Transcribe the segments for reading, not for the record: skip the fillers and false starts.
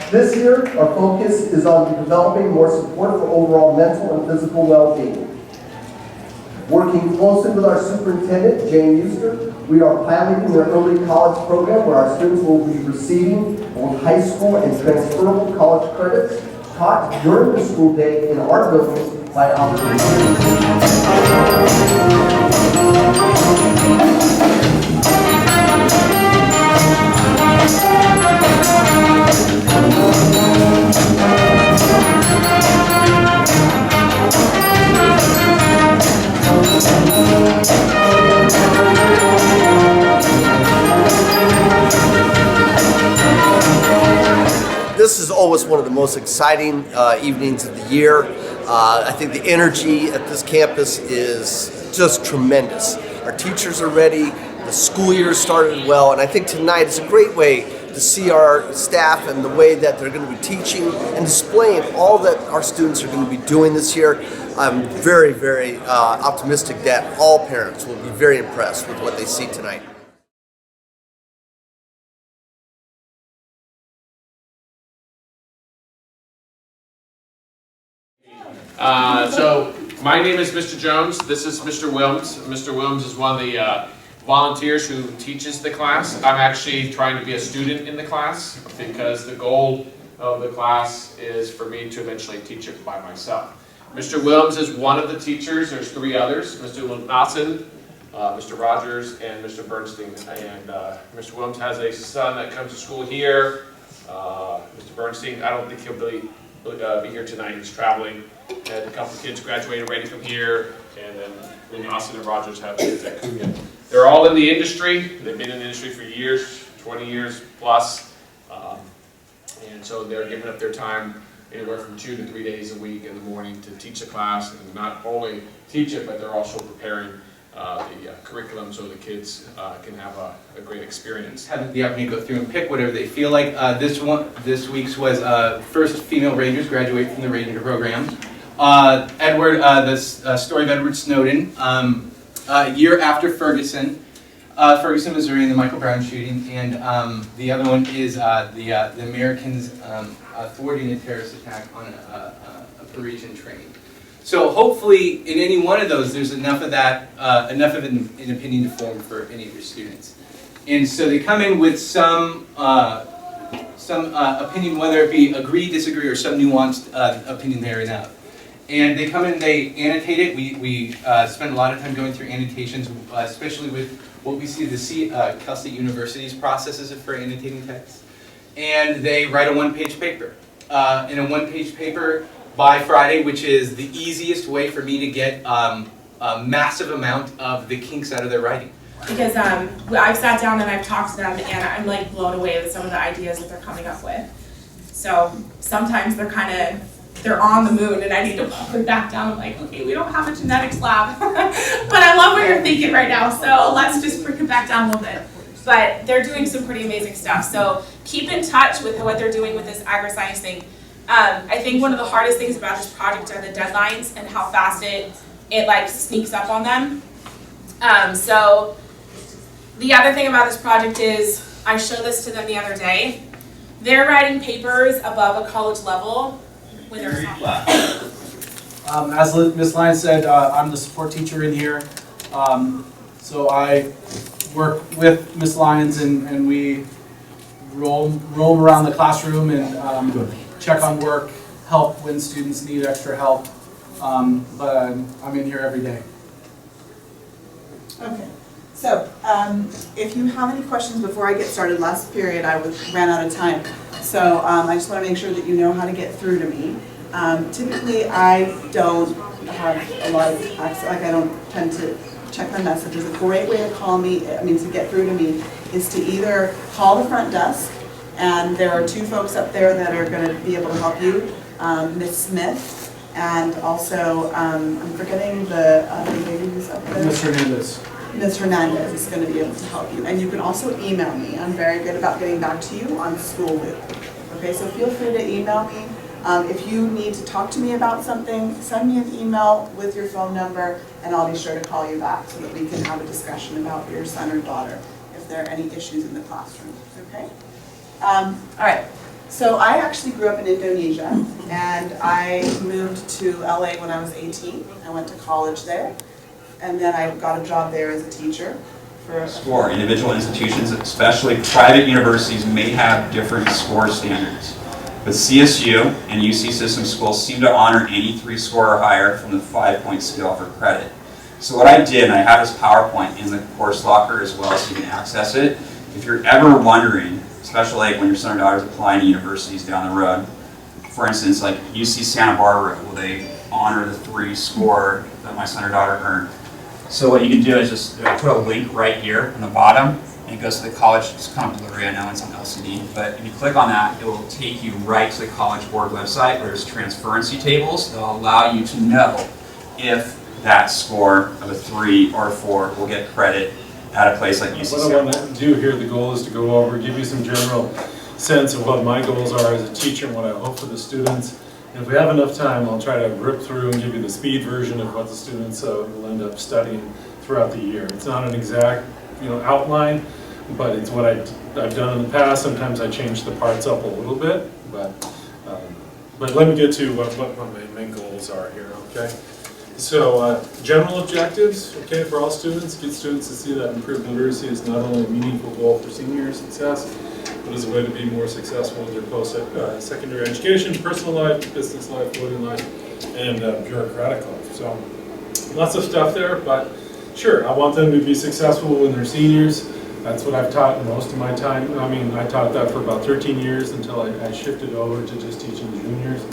This year, our focus is on developing more support for overall mental and physical well-being. Working closely with our superintendent, Jane Euster, we are piloting an early college program where our students will be receiving both high school and transferable college credits taught during the school day in our building by opportunity. This is always one of the most exciting evenings of the year. I think the energy at this campus is just tremendous. Our teachers are ready, the school year started well, and I think tonight is a great way to see our staff and the way that they're going to be teaching and displaying all that our students are going to be doing this year. I'm very, very optimistic that all parents will be very impressed with what they see tonight. So my name is Mr. Jones. This is Mr. Wilms. Mr. Wilms is one of the volunteers who teaches the class. I'm actually trying to be a student in the class because the goal of the class is for me to eventually teach it by myself. Mr. Wilms is one of the teachers. There's three others, Mr. Nelson, Mr. Rogers, and Mr. Bernstein. And Mr. Wilms has a son that comes to school here. Mr. Bernstein, I don't think he'll be here tonight. He's traveling. Had a couple of kids graduate already from here, and then Nelson and Rogers have kids at Cunha. They're all in the industry. They've been in the industry for years, 20 years plus, and so they're giving up their time anywhere from 2 to 3 days a week in the morning to teach the class, and not only teach it, but they're also preparing the curriculum so the kids can have a great experience. Had the opportunity to go through and pick whatever they feel like. This week's was first female Rangers graduate from the Ranger program. The story of Edward Snowden, year after Ferguson, Missouri, and the Michael Brown shooting, and the other one is the Americans thwarting a terrorist attack on a Parisian train. So hopefully, in any one of those, there's enough of that, enough of an opinion to form for any of your students. And so they come in with some opinion, whether it be agree, disagree, or some nuanced opinion there and out. And they come in, they annotate it. We spend a lot of time going through annotations, especially with what we see Cal State University's processes for annotating text. And they write a one-page paper. In a one-page paper by Friday, which is the easiest way for me to get a massive amount of the kinks out of their writing. Because I've sat down and I've talked to them, and I'm like blown away with some of the ideas that they're coming up with. So sometimes they're on the moon, and I need to pull them back down. I'm like, okay, we don't have a genetics lab, but I love what you're thinking right now, so let's just bring it back down a little bit. But they're doing some pretty amazing stuff, so keep in touch with what they're doing with this agri-science thing. I think one of the hardest things about this project are the deadlines and how fast it like sneaks up on them. So the other thing about this project is, I showed this to them the other day, they're writing papers above a college level when they're not. As Ms. Lyons said, I'm the support teacher in here. So I work with Ms. Lyons, and we roam around the classroom and check on work, help when students need extra help. But I'm in here every day. Okay. So, if you have any questions before I get started, last period I ran out of time. So I just want to make sure that you know how to get through to me. Typically I don't have a lot of access, like I don't tend to check my messages. A great way to call me, to get through to me, is to either call the front desk, and there are two folks up there that are going to be able to help you, Ms. Smith, and also, I'm forgetting the lady who's up there. Ms. Hernandez. Ms. Hernandez is going to be able to help you. And you can also email me. I'm very good about getting back to you on School Loop. Okay, so feel free to email me. If you need to talk to me about something, send me an email with your phone number, and I'll be sure to call you back so that we can have a discussion about your son or daughter if there are any issues in the classroom. Okay? All right. So I actually grew up in Indonesia, and I moved to LA when I was 18. I went to college there, and then I got a job there as a teacher. Score. Individual institutions, especially private universities, may have different score standards. But CSU and UC system schools seem to honor 83 score or higher from the 5-point scale for credit. So what I did, and I have this PowerPoint in the course locker as well so you can access it. If you're ever wondering, especially like when your son or daughter is applying to universities down the road, for instance, like UC Santa Barbara, will they honor the 3 score that my son or daughter earned? So what you can do is just put a link right here on the bottom, and it goes to the college. It's kind of blurry, I know it's on LCD, but if you click on that, it will take you right to the College Board website where there's transparency tables that will allow you to know if that score of a 3 or a 4 will get credit at a place like UC. What I want to do here, the goal is to go over, give you some general sense of what my goals are as a teacher and what I hope for the students. And if we have enough time, I'll try to rip through and give you the speed version of what the students will end up studying throughout the year. It's not an exact, outline, but it's what I've done in the past. Sometimes I change the parts up a little bit, but let me get to what my main goals are here, okay? So general objectives, okay, for all students, get students to see that improved literacy is not only a meaningful goal for senior success, but as a way to be more successful in their post-secondary education, personal life, business life, voting life, and bureaucratic life. So lots of stuff there, but sure, I want them to be successful when they're seniors. That's what I've taught most of my time. I mean, I taught that for about 13 years until I shifted over to just teaching the juniors.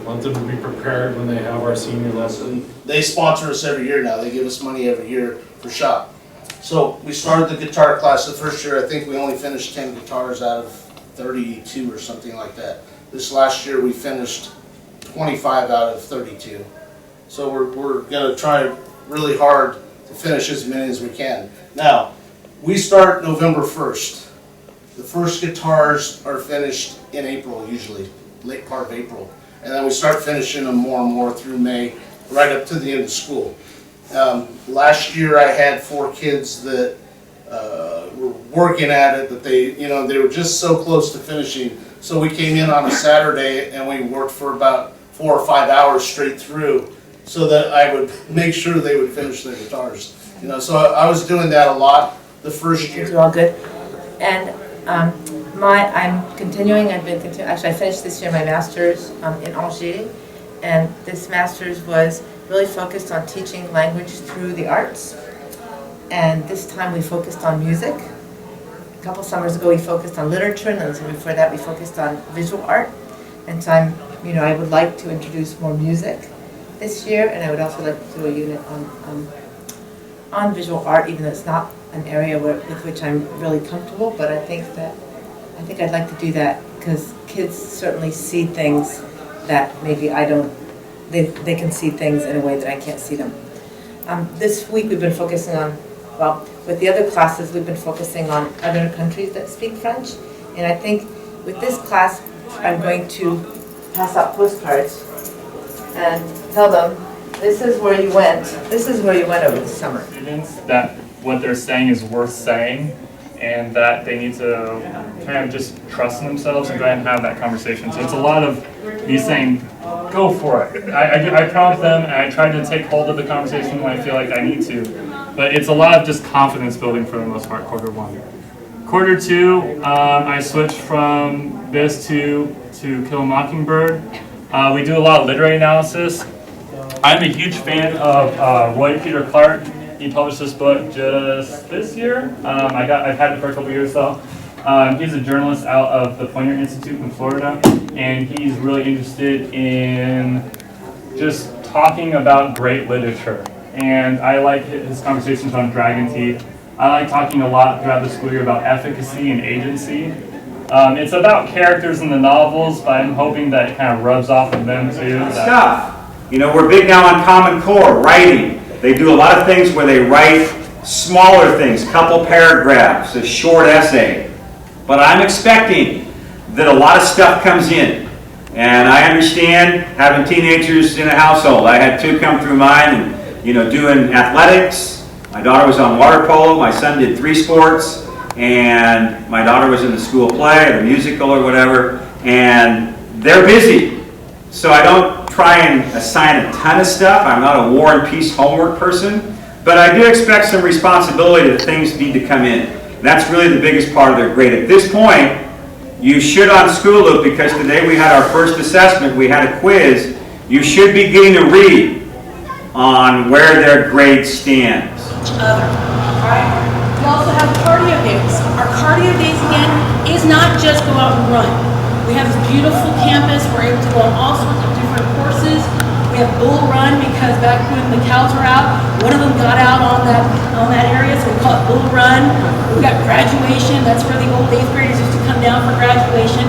I want them to be prepared when they have our senior lesson. They sponsor us every year now. They give us money every year for shop. So we started the guitar class the first year. I think we only finished 10 guitars out of 32 or something like that. This last year we finished 25 out of 32. So we're going to try really hard to finish as many as we can. Now, we start November 1st. The first guitars are finished in April usually, late part of April. And then we start finishing them more and more through May, right up to the end of school. Last year I had 4 kids that were working at it, but they were just so close to finishing. So we came in on a Saturday and we worked for about 4 or 5 hours straight through so that I would make sure they would finish their guitars. So I was doing that a lot the first year. It's all good. And I'm continuing, actually I finished this year my master's in Alger, and this master's was really focused on teaching language through the arts. And this time we focused on music. A couple summers ago we focused on literature, and then before that we focused on visual art. And so I would like to introduce more music this year, and I would also like to do a unit on visual art, even though it's not an area with which I'm really comfortable, but I think I'd like to do that because kids certainly see things that maybe I don't, they can see things in a way that I can't see them. This week we've been focusing on, with the other classes we've been focusing on other countries that speak French, and I think with this class I'm going to pass out postcards and tell them, this is where you went over the summer. Students that what they're saying is worth saying, and that they need to kind of just trust in themselves and go ahead and have that conversation. So it's a lot of me saying, go for it. I prompt them and I try to take hold of the conversation when I feel like I need to. But it's a lot of just confidence building for the most part, quarter 1. Quarter 2, I switched from this to Kill a Mockingbird. We do a lot of literary analysis. I'm a huge fan of Roy Peter Clark. He published this book just this year. I've had it for a couple years though. He's a journalist out of the Poynter Institute in Florida, and he's really interested in just talking about great literature. And I like his conversations on Dragon Teeth. I like talking a lot throughout the school year about efficacy and agency. It's about characters in the novels, but I'm hoping that it kind of rubs off of them too. Stuff. We're big now on Common Core, writing. They do a lot of things where they write smaller things, couple paragraphs, a short essay. But I'm expecting that a lot of stuff comes in. And I understand having teenagers in a household. I had 2 come through mine and, doing athletics. My daughter was on water polo. My son did 3 sports. And my daughter was in the school play or the musical or whatever. And they're busy. So I don't try and assign a ton of stuff. I'm not a war and peace homework person. But I do expect some responsibility that things need to come in. And that's really the biggest part of their grade. At this point, you should on School Loop, because today we had our first assessment, we had a quiz, you should be getting a read on where their grade stands. Right? We also have cardio days. Our cardio days, again, is not just go out and run. We have this beautiful campus. We're able to go on all sorts of different courses. We have Bull Run because back when the cows were out, one of them got out on that area, so we call it Bull Run. We've got graduation. That's where the old 8th graders used to come down for graduation.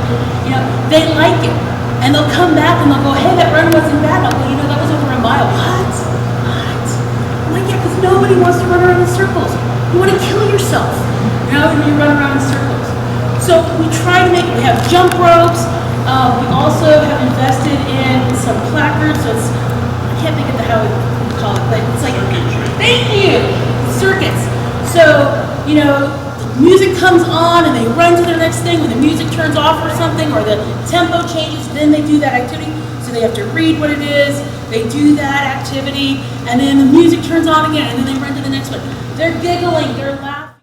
They like it. And they'll come back and they'll go, hey, that run wasn't bad. I'll go, that was over a mile. What? I'm like, yeah, because nobody wants to run around in circles. You want to kill yourself, when you run around in circles. So we try to make it. We have jump ropes. We also have invested in some placards. So it's, I can't think of how we call it, but it's like, thank you, circuits. So, music comes on and they run to their next thing. When the music turns off or something, or the tempo changes, then they do that activity. So they have to read what it is, they do that activity, and then the music turns on again, and then they run to the next one. They're giggling, they're laughing.